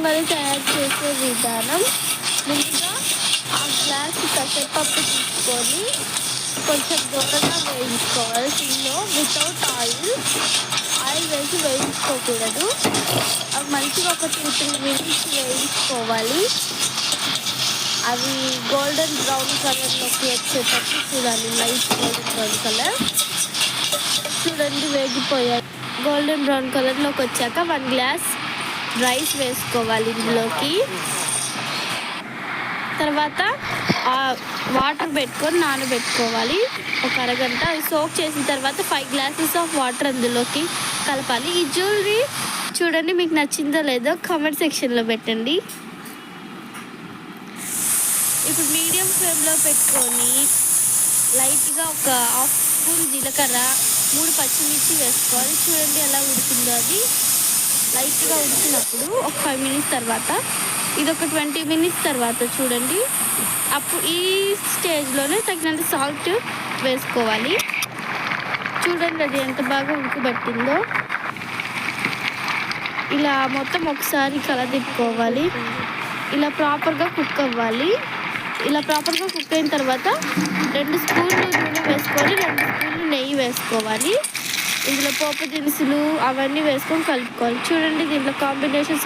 పొంగలి తయారు చేసే విధానం. ముందుగా ఆ గ్లాస్ పెసరపప్పు తీసుకొని కొంచెం దూరంగా వేయించుకోవాలి. సిమ్లో వితౌట్ ఆయిల్ వేసి వేయించుకోకూడదు. అవి మంచిగా ఒక 2-3 మినిట్స్ వేయించుకోవాలి. అవి గోల్డెన్ బ్రౌన్ కలర్లోకి వచ్చేటట్టు చూడాలి. లైట్ గోల్డెన్ బ్రౌన్ కలర్ చూడండి, వేగిపోయాయి. గోల్డెన్ బ్రౌన్ కలర్లోకి వచ్చాక 1 గ్లాస్ రైస్ వేసుకోవాలి ఇందులోకి. తర్వాత వాటర్ పెట్టుకొని నానబెట్టుకోవాలి ఒక అరగంట. అది సోక్ చేసిన తర్వాత 5 గ్లాసెస్ ఆఫ్ వాటర్ అందులోకి కలపాలి. ఈ జ్యువెలరీ చూడండి, మీకు నచ్చిందో లేదో కామెంట్ సెక్షన్లో పెట్టండి. ఇప్పుడు మీడియం ఫ్లేమ్లో పెట్టుకొని లైట్గా ఒక 1/2 స్పూన్ జీలకర్ర, 3 పచ్చిమిర్చి వేసుకోవాలి. చూడండి ఎలా ఉడికిందో. అది లైట్గా ఉడికినప్పుడు ఒక 5 మినిట్స్ తర్వాత, ఇది ఒక 20 మినిట్స్ తర్వాత చూడండి, అప్పుడు ఈ స్టేజ్లోనే తగినంత సాల్ట్ వేసుకోవాలి. చూడండి అది ఎంత బాగా ఉడకబట్టిందో. ఇలా మొత్తం ఒకసారి కలదిప్పుకోవాలి. ఇలా ప్రాపర్గా కుక్ అవ్వాలి. ఇలా ప్రాపర్గా కుక్ అయిన తర్వాత 2 స్పూన్లు నూనె వేసుకొని 2 స్పూన్లు నెయ్యి వేసుకోవాలి. ఇందులో పోపు దినుసులు అవన్నీ వేసుకొని కలుపుకోవాలి. చూడండి దీంట్లో కాంబినేషన్